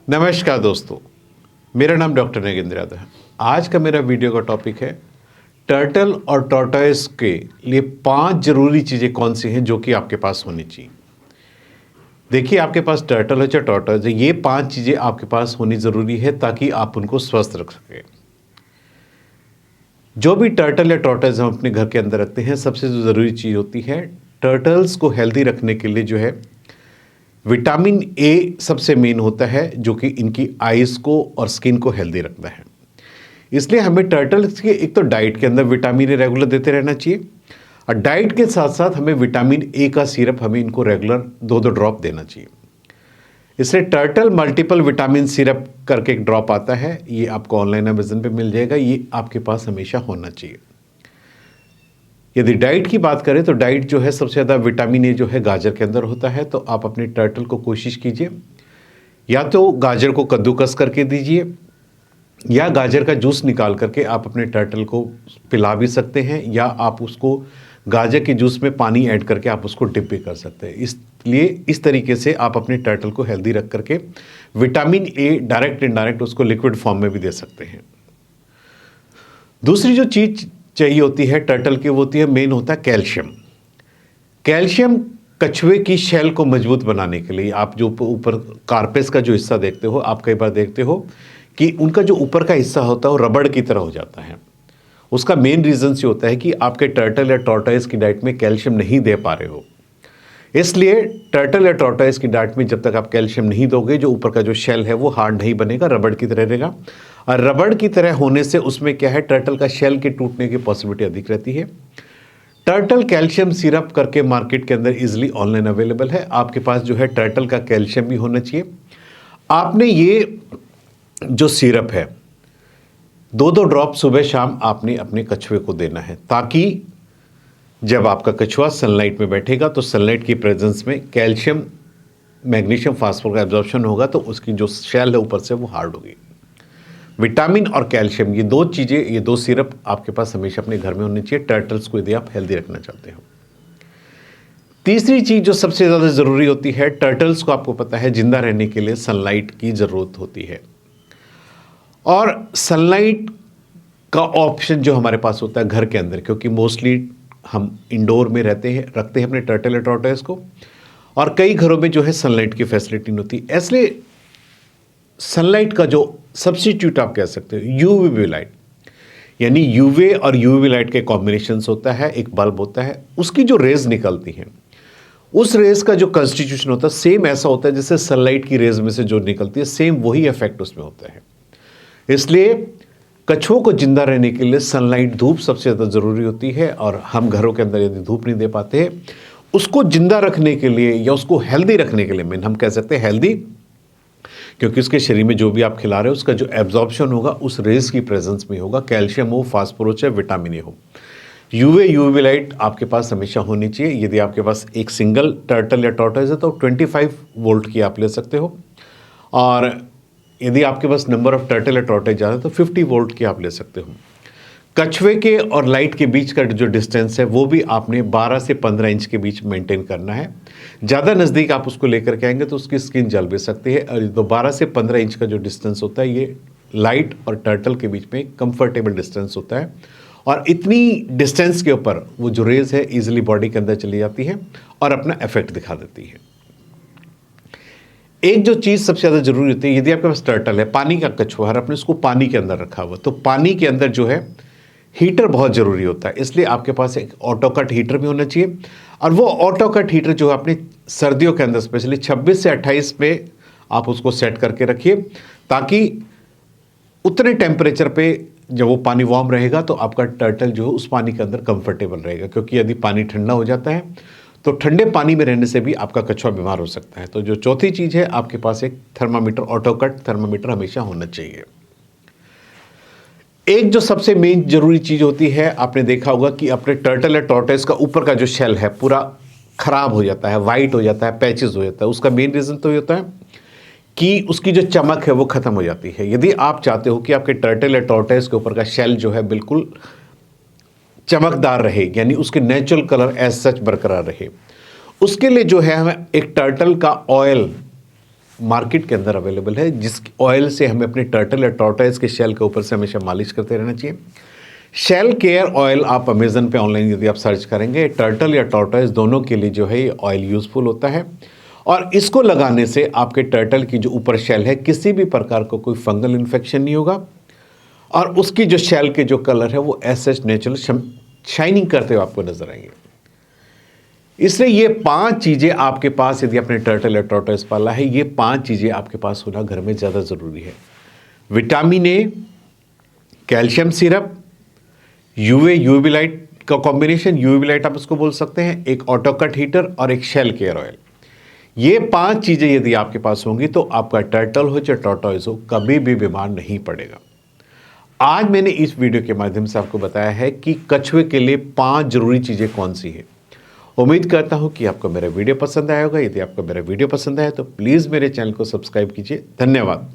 नमस्कार दोस्तों, मेरा नाम डॉक्टर नगेंद्र यादव है। आज का मेरा वीडियो का टॉपिक है टर्टल और टॉर्टोइस के लिए 5 जरूरी चीज़ें कौन सी हैं जो कि आपके पास होनी चाहिए। देखिए, आपके पास टर्टल है चाहे टॉर्टोइस है, ये 5 चीज़ें आपके पास होनी ज़रूरी है ताकि आप उनको स्वस्थ रख सकें। जो भी टर्टल या टॉर्टोइस हम अपने घर के अंदर रखते हैं, सबसे जो ज़रूरी चीज़ होती है, टर्टल्स को हेल्दी रखने के लिए जो है विटामिन ए सबसे मेन होता है, जो कि इनकी आइज़ को और स्किन को हेल्दी रखता है। इसलिए हमें टर्टल्स के एक तो डाइट के अंदर विटामिन ए रेगुलर देते रहना चाहिए, और डाइट के साथ साथ हमें विटामिन ए का सिरप हमें इनको रेगुलर 2-2 ड्रॉप देना चाहिए। इसलिए टर्टल मल्टीपल विटामिन सिरप करके एक ड्रॉप आता है, ये आपको ऑनलाइन अमेजन पे मिल जाएगा। ये आपके पास हमेशा होना चाहिए। यदि डाइट की बात करें तो डाइट जो है, सबसे ज़्यादा विटामिन ए जो है गाजर के अंदर होता है। तो आप अपने टर्टल को कोशिश कीजिए, या तो गाजर को कद्दूकस करके दीजिए, या गाजर का जूस निकाल करके आप अपने टर्टल को पिला भी सकते हैं, या आप उसको गाजर के जूस में पानी ऐड करके आप उसको डिप भी कर सकते हैं। इसलिए इस तरीके से आप अपने टर्टल को हेल्दी रख करके विटामिन ए डायरेक्ट इनडायरेक्ट उसको लिक्विड फॉर्म में भी दे सकते हैं। दूसरी जो चीज़ चाहिए होती है टर्टल की, वो होती है, मेन होता है कैल्शियम। कैल्शियम कछुए की शेल को मजबूत बनाने के लिए, आप जो ऊपर कार्पेस का जो हिस्सा देखते हो, आप कई बार देखते हो कि उनका जो ऊपर का हिस्सा होता है वो रबड़ की तरह हो जाता है। उसका मेन रीज़न ये होता है कि आपके टर्टल या टॉर्टोइस की डाइट में कैल्शियम नहीं दे पा रहे हो। इसलिए टर्टल या टॉर्टोइस की डाइट में जब तक आप कैल्शियम नहीं दोगे, जो ऊपर का जो शेल है वो हार्ड नहीं बनेगा, रबड़ की तरह रहेगा। और रबड़ की तरह होने से उसमें क्या है, टर्टल का शेल के टूटने की पॉसिबिलिटी अधिक रहती है। टर्टल कैल्शियम सिरप करके मार्केट के अंदर इजीली ऑनलाइन अवेलेबल है। आपके पास जो है टर्टल का कैल्शियम भी होना चाहिए। आपने ये जो सिरप है 2-2 ड्रॉप सुबह शाम आपने अपने कछुए को देना है, ताकि जब आपका कछुआ सनलाइट में बैठेगा तो सनलाइट की प्रेजेंस में कैल्शियम, मैग्नीशियम, फास्फोरस का एब्जॉर्प्शन होगा, तो उसकी जो शेल है ऊपर से वो हार्ड होगी। विटामिन और कैल्शियम, ये 2 चीज़ें, ये 2 सिरप आपके पास हमेशा अपने घर में होनी चाहिए टर्टल्स को, यदि आप हेल्दी रखना चाहते हो। तीसरी चीज़ जो सबसे ज़्यादा ज़रूरी होती है, टर्टल्स को आपको पता है जिंदा रहने के लिए सनलाइट की ज़रूरत होती है। और सनलाइट का ऑप्शन जो हमारे पास होता है घर के अंदर, क्योंकि मोस्टली हम इंडोर में रखते हैं अपने टर्टल या टॉर्टोइस को, और कई घरों में जो है सनलाइट की फैसिलिटी नहीं होती। इसलिए सनलाइट का जो सब्स्टिट्यूट आप कह सकते हो, यूवी लाइट, यानी यूवे और यूवी लाइट के कॉम्बिनेशन होता है। एक बल्ब होता है, उसकी जो रेज निकलती हैं, उस रेज का जो कंस्टिट्यूशन होता है सेम ऐसा होता है जैसे सनलाइट की रेज में से जो निकलती है, सेम वही इफेक्ट उसमें होता है। इसलिए कछुओं को जिंदा रहने के लिए सनलाइट, धूप सबसे ज़्यादा ज़रूरी होती है। और हम घरों के अंदर यदि धूप नहीं दे पाते हैं, उसको जिंदा रखने के लिए या उसको हेल्दी रखने के लिए, मीन हम कह सकते हैं हेल्दी, क्योंकि उसके शरीर में जो भी आप खिला रहे हो उसका जो एब्जॉर्प्शन होगा उस रेज की प्रेजेंस में होगा, कैल्शियम हो, फास्फोरस या विटामिन ए हो। यूवी लाइट आपके पास हमेशा होनी चाहिए। यदि आपके पास एक सिंगल टर्टल या टॉर्टोइस है तो 25 वोल्ट की आप ले सकते हो, और यदि आपके पास नंबर ऑफ टर्टल या टॉर्टोइस ज़्यादा है तो 50 वोल्ट की आप ले सकते हो। कछुए के और लाइट के बीच का जो डिस्टेंस है वो भी आपने 12 से 15 इंच के बीच मेंटेन करना है। ज़्यादा नज़दीक आप उसको लेकर के आएंगे तो उसकी स्किन जल भी सकती है। और तो 12 से 15 इंच का जो डिस्टेंस होता है, ये लाइट और टर्टल के बीच में कंफर्टेबल डिस्टेंस होता है। और इतनी डिस्टेंस के ऊपर वो जो रेज है ईजिली बॉडी के अंदर चली जाती है और अपना इफेक्ट दिखा देती है। एक जो चीज़ सबसे ज़्यादा जरूरी होती है, यदि आपके पास टर्टल है, पानी का कछुआ है, आपने उसको पानी के अंदर रखा हुआ, तो पानी के अंदर जो है हीटर बहुत ज़रूरी होता है। इसलिए आपके पास एक ऑटो कट हीटर भी होना चाहिए। और वो ऑटो कट हीटर जो है अपने सर्दियों के अंदर स्पेशली 26 से 28 पे आप उसको सेट करके रखिए, ताकि उतने टेम्परेचर पे जब वो पानी वार्म रहेगा तो आपका टर्टल जो है उस पानी के अंदर कंफर्टेबल रहेगा। क्योंकि यदि पानी ठंडा हो जाता है तो ठंडे पानी में रहने से भी आपका कछुआ बीमार हो सकता है। तो जो चौथी चीज़ है, आपके पास एक थर्मामीटर, ऑटो कट थर्मामीटर हमेशा होना चाहिए। एक जो सबसे मेन जरूरी चीज़ होती है, आपने देखा होगा कि अपने टर्टल या टॉर्टोइस का ऊपर का जो शेल है पूरा खराब हो जाता है, वाइट हो जाता है, पैचेस हो जाता है। उसका मेन रीज़न तो ये होता है कि उसकी जो चमक है वो खत्म हो जाती है। यदि आप चाहते हो कि आपके टर्टल या टॉर्टोइस के ऊपर का शेल जो है बिल्कुल चमकदार रहे, यानी उसके नेचुरल कलर एज सच बरकरार रहे, उसके लिए जो है हमें एक टर्टल का ऑयल मार्केट के अंदर अवेलेबल है, जिस ऑयल से हमें अपने टर्टल या टॉर्टोइज के शेल के ऊपर से हमेशा मालिश करते रहना चाहिए। शेल केयर ऑयल आप अमेजन पे ऑनलाइन यदि आप सर्च करेंगे, टर्टल या टॉर्टोइज दोनों के लिए जो है ये ऑयल यूज़फुल होता है, और इसको लगाने से आपके टर्टल की जो ऊपर शेल है किसी भी प्रकार का कोई फंगल इन्फेक्शन नहीं होगा, और उसकी जो शेल के जो कलर है वो ऐसे नेचुरल शाइनिंग करते हुए आपको नजर आएंगे। इसलिए ये 5 चीज़ें आपके पास, यदि आपने टर्टल या टॉर्टोइज पाला है, ये 5 चीज़ें आपके पास होना घर में ज़्यादा ज़रूरी है। Vitamin A, calcium syrup, UV light का कॉम्बिनेशन, यूवी लाइट आप उसको बोल सकते हैं, एक ऑटो कट हीटर और एक शेल केयर ऑयल। ये 5 चीज़ें यदि आपके पास होंगी तो आपका टर्टल हो चाहे टॉर्टोइज हो कभी भी बीमार नहीं पड़ेगा। आज मैंने इस वीडियो के माध्यम से आपको बताया है कि कछुए के लिए 5 जरूरी चीज़ें कौन सी है। उम्मीद करता हूं कि आपको मेरा वीडियो पसंद आया होगा। यदि आपको मेरा वीडियो पसंद आया तो प्लीज़ मेरे चैनल को सब्सक्राइब कीजिए। धन्यवाद।